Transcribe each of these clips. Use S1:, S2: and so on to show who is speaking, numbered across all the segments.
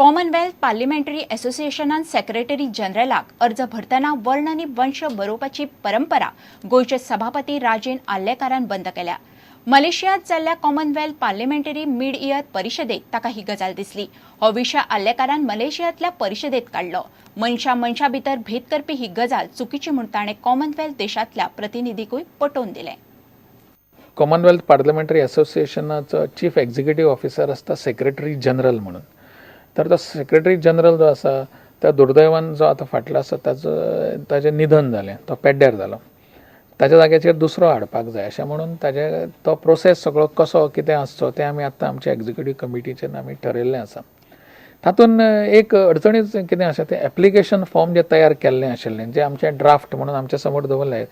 S1: Commonwealth parliamentary असोसिएशनान secretary जनरलाक अर्ज भरतना वर्ण आनी वंश बरोवपाची परंपरा गोयचे सभापती राजेन आर्लेकारान बंद केल्या। मलेशियात जाल्ल्या कॉमनवेल्थ पार्लिमेंटरी मिड इयर परिशदेत ताका ही गजाल दिसली। हो विशय आर्लेकारान मलेशियातल्या परिशदेत काढलो। मनशा भितर भेद करपी ही गजाल चुकीची म्हूण ताणें कॉमनवेल्थ देशांतल्या प्रतिनिधीकूय पटोवन दिलें।
S2: कॉमनवेल्थ पार्लिमेंटरी असोसिएशनाचो चीफ एक्झिक्युटिव्ह ऑफिसर आसता सेक्रेटरी जनरल म्हणून। तर तो सेक्रेटरी जनरल जो आसा त्या दुर्दैवान जो आतां फाटलो आसा ताजें निधन जालें, तो पेड्ड्यार जालो। ताच्या जाग्याचेर दुसरो हाडपाक जाय अशें म्हणून तो प्रोसेस सगळो कसो कितें आसचो तें आमी आतां आमच्या एक्झिक्युटिव्ह कमिटीचेर आमी ठरयल्लें आसा। तातूंत एक अडचणीच कितें आसा तें एप्लिकेशन फॉर्म जे तयार केल्लें आशिल्लें, जें आमचें ड्राफ्ट म्हणून आमच्या समोर दवरलें,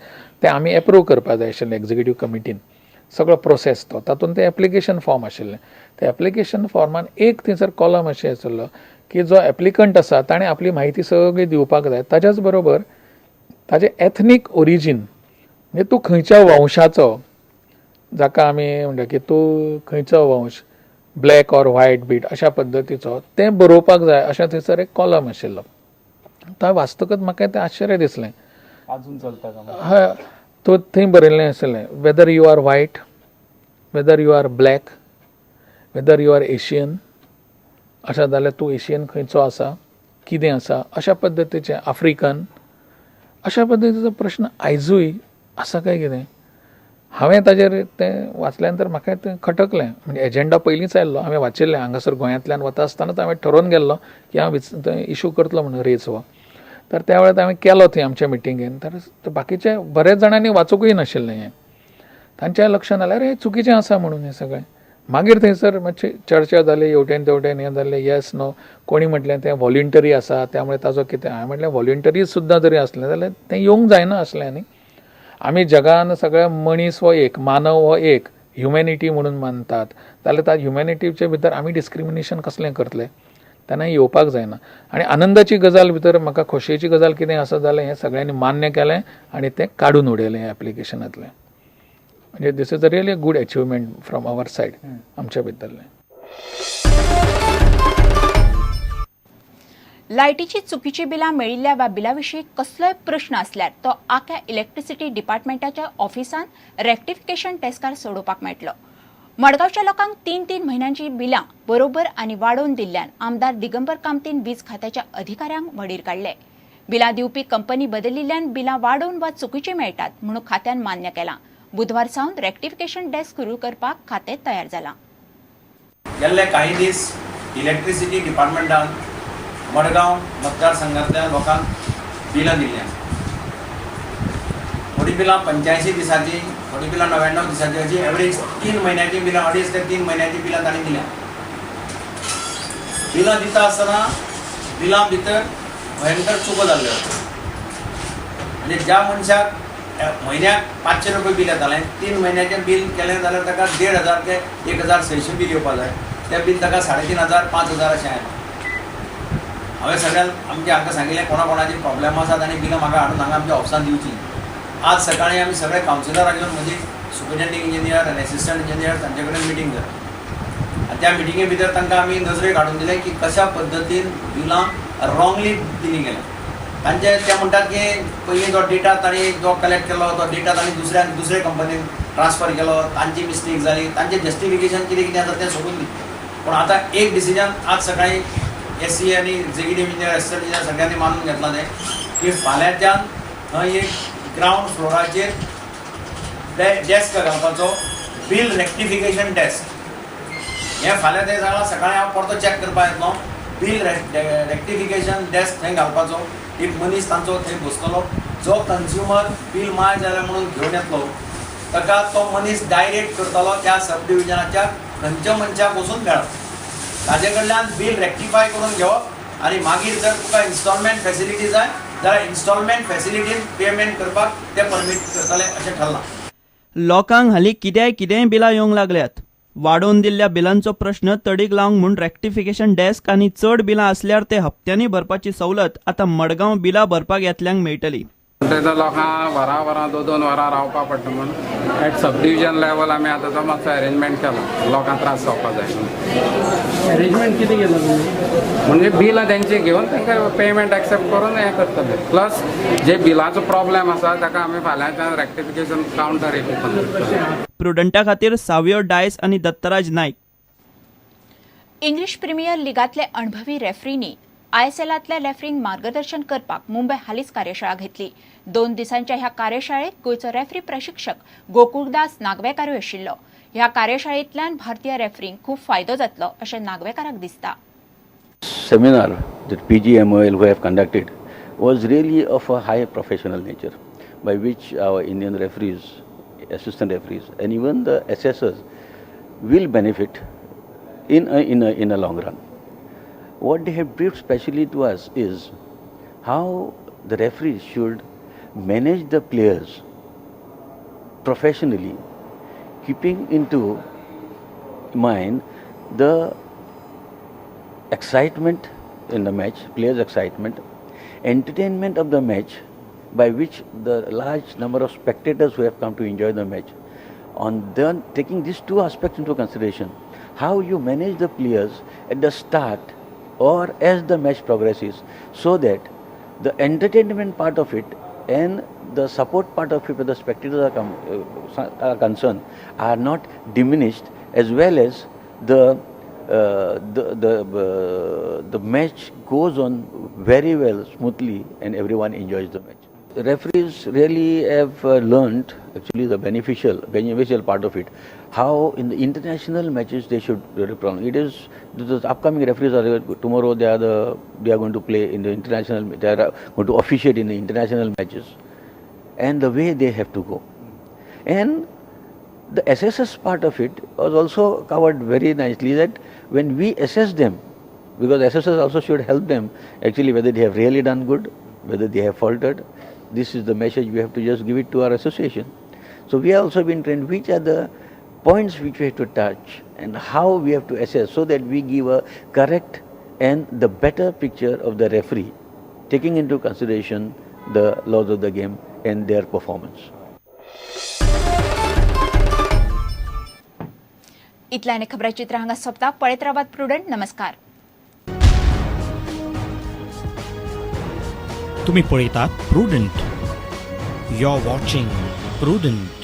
S2: तें आमी एप्रूव करपाक जाय आशिल्लें एक्झिक्युटिव्ह कमिटीन। सगळो प्रोसेस तातूंत तें एप्लिकेशन फॉर्म आशिल्लें। त्या एप्लिकेशन फॉर्मान एक थंयसर कॉलम अशें आशिल्लो की जो एप्लिकंट आसा ताणें आपली म्हायती सगळी दिवपाक जाय। ताच्याच बरोबर ताजें एथनीक ओरिजीन, म्हणजे तूं खंयच्या वंशाचो, जाका आमी म्हणटा की तूं खंयचो वंश, ब्लॅक ऑर व्हायट बीट अशा पद्दतीचो, तें बरोवपाक जाय अशें थंयसर एक कॉलम आशिल्लो। तो वास्तूकच म्हाका तें आश्चर्य दिसलें।
S3: अजून चलता का?
S2: हय, तो थंय बरयल्लें आशिल्लें, whether you are white, whether you are black, whether you are Asian, अशें जाल्यार तूं एशियन खंयचो आसा, कितें आसा, अशा पद्दतीचें, आफ्रिकन, अशा पद्दतीचो प्रश्न आयजूय आसा काय कितें। हांवें ताजेर तें वाचल्या नंतर म्हाका तें खटकलें। म्हणजे एजेंडा पयलींच आयिल्लो, हांवें वाचिल्लें, हांगासर गोंयांतल्यान वता आसतनाच हांवें ठरोवन गेल्लो की हांव थंय इशू करतलो म्हणून रेज हो। तर त्या वेळार हांवें केलो थंय आमच्या मिटिंगेन। तर बाकीचे बरेच जाणांनी वाचूंकूय नाशिल्लें हें। तांच्या लक्षांत आयलें अरे हें चुकीचें आसा म्हणून हें सगळें। मागीर थंयसर मातशी चर्चा जाली, हेवटेन तेवटेन हें जालें, येस नो, कोणी म्हटलें तें व्हॉलंटरी आसा त्यामुळे ताजो कितें। हांवें म्हटलें व्हॉलंटरी सुद्दां जरी आसलें जाल्यार तें येवंक जायना आसलें न्ही। आमी जगान सगळे मनीस हो एक, मानव हो एक, ह्युमॅनिटी म्हणून मानतात, जाल्यार त्या ह्युमॅनिटीचे भितर आमी डिस्क्रिमिनेशन कसलें करतले, तेन्ना येवपाक जायना। आनी आनंदाची गजाल भितर म्हाका खोशयेची गजाल कितें आसा जाल्यार हें सगळ्यांनी मान्य केलें आनी तें काडून उडयलें हें एप्लिकेशनांतलें। म्हणजे this is a really good achievement from our side, आमच्या भितरलें।
S1: लायटीची चुकीची बिलां मेळिल्ल्या वा बिला विशीं कसलोय प्रश्न आसल्यार तो आख्या इलेक्ट्रिसिटी डिपार्टमेंटाच्या ऑफिसान रेक्टिफिकेशन डेस्कार सोडोवपाक मेळटलो। मडगांवच्या लोकांक 3 म्हयन्यांची बिलां बरोबर आनी वाडोवन दिल्ल्यान आमदार दिगंबर कामतीन वीज खात्याच्या अधिकाऱ्यांक वडीर काडले। बिलां दिवपी कंपनी बदलिल्ल्यान बिलां वाडोवन वा चुकीची मेळटात म्हणून खात्यान मान्य केलां। बुधवार सावन रेक्टिफिकेशन डेस्क सुरू करपाक खातें तयार जालां।
S4: गेल्ले काही दीस इलेक्ट्रिसिटी डिपार्टमेंटान मडगांव मतदारसंघातल्या लोकांक बिलां दिल्ल्यां। थोडी बिलां 85 दिसांची, थोडी बिलां 99 दिसांची, अशी एवरेज 3 म्हयन्याची बिलां, 2.5 ते 3 म्हयन्याची बिलां तांणी दिल्या। बिलां दिता आसतना बिलां भितर भयंकर चुको जाल्ल्यो। म्हणजे ज्या मनशाक म्हयन्याक 500 रुपया बिल येतालें, 3 म्हयन्याचें बिल केलें जाल्यार ताका 1,500 ते 1,600 बिल येवपाक जाय। तें बिल ताका 3,500 5,000 अशें आयलें। हांवें सगळ्यांक हांकां सांगिल्लें कोणाची प्रॉब्लेम आसात आनी बिलां म्हाका हाडून हांगा आमच्या ऑफिसान दिवची। आज सकाळीं आमी सगळे कावन्सिलराक घेवन म्हजी सुपरिटेंडिंग इंजिनियर आनी एसिस्टंट इंजिनियर तांचे कडेन मिटींग जाली। आनी त्या मिटिंगे भितर तांकां आमी नजरेक हाडून दिलें की कशा पद्दतीन बिलां रॉंगली दिली गेल्या। ते म्हणटात की पयलीं जो डेटा तांणी जो कलेक्ट केलो तो डेटा तांणी दुसरे कंपनीन ट्रान्सफर केलो, तांची मिस्टेक जाली, तांचें जस्टिफिकेशन कितें आसा तें सोडून दी। पूण आतां एक डिसिजन आज सकाळीं एससी आनी एक्झिक्युटिव्ह इंजिनियर, एसिस्टंट इंजिनियर सगळ्यांनी मानून घेतलां तें की फाल्यांच्यान थंय एक ग्रावंड फ्लोराचेर डेस्क घालपाचो, बिल रेक्टिफिकेशन डेस्क। हें फाल्यां तें जालां, सकाळीं हांव परतो चॅक करपाक येतलो, बिल रेक्टिफिकेशन डेस्क थंय घालपाचो। एक मनीस तांचो थंय बसतलो, जो कंज्युमर बिल माय जालें म्हणून घेवन येतलो ताका तो मनीस डायरेक्ट करतलो त्या सब डिविजनाच्या खंयच्या मनशाक वचून मेळप, ताजे कडल्यान बिल रेक्टिफाय करून घेवप आनी मागीर जर तुका इन्स्टॉलमेंट फॅसिलिटी जाय जाल्यार इन्स्टॉलमेंट फॅसिलिटीन पेमेंट करपाक ते परमीट करतले अशें ठरलां।
S5: लोकांक हालीं कितेंय बिलां येवंक लागल्यात। वाडोवन दिल्ल्या बिलांचो प्रश्न तडीक लावंक म्हूण रेक्टिफिकेशन डेस्क आनी चड बिलां आसल्यार ते हप्त्यांनी भरपाची सवलत आतां मडगांव बिलां भरपाक येतल्यांक मेळटली।
S6: तेजो लोकांक वरां 2 वरां रावपा पडटा म्हणून एट सब डिविजन लेवल आमी आतां तो मातसो अरेंजमेंट केला लोकांक त्रास जावपा जाय
S3: अरेंजमेंट कितें केलं तुम्ही
S6: म्हणजे बिलां तेंची घेवन तांकां पेमेंट एक्सेप्ट करून हें करतले प्लस जे बिलाचो प्रॉब्लेम आसा ताका आमी फाल्यांच्यान रेक्टिफिकेशन कावंटर एक ओपन करतले.
S5: प्रुडंटा खातीर सावियो डायस आनी दत्तराज नायक.
S1: इंग्लीश प्रिमियर लिगांतले अणभवी रेफ्रींनी आयएसएलांतल्या रेफ्रींक मार्गदर्शन करपाक मुंबय हालींच कार्यशाळा घेतली. 2 दिसांच्या ह्या कार्यशाळेत गोंयचो रेफ्री प्रशिक्षक गोकुळदास नागवेकारूय आशिल्लो. ह्या कार्यशाळेंतल्यान भारतीय रेफ्रींक खूब फायदो जातलो अशें नागवेकाराक दिसता.
S7: Seminar that PGMOL who have conducted was really of a high professional nature, by which our Indian referees, assistant referees, and even the assessors will benefit in a long run. What they have briefed specially to us is how the referees should manage the players professionally, keeping into mind the excitement in the match, players' excitement, entertainment of the match, by which the large number of spectators who have come to enjoy the match. On then taking these 2 aspects into consideration, how you manage the players at the start or as the match progresses, so that the entertainment part of it and the support part of it, where the spectators are concerned, are not diminished, as well as the match goes on very well, smoothly, and everyone enjoys the match. The referees really have learned actually the beneficial part of it. How in the international matches they should respond. It is the upcoming referees are tomorrow they are going to play in the international. They are going to officiate in the international matches, and the way they have to go, and the assessors part of it was also covered very nicely, that when we assess them, because assessors also should help them actually whether they have really done good, whether they have faltered. This is the message we have to just give it to our association. So we have also been trained which are the points which we have to touch and how we have to assess, so that we give a correct and the better picture of the referee, taking into consideration the laws of the game and their performance.
S1: इतल्याने खबराचित्र हांगा सोंपता. पळयत रावात prudent. नमस्कार.
S8: तुम्ही पळयतात Prudent. You are watching prudent.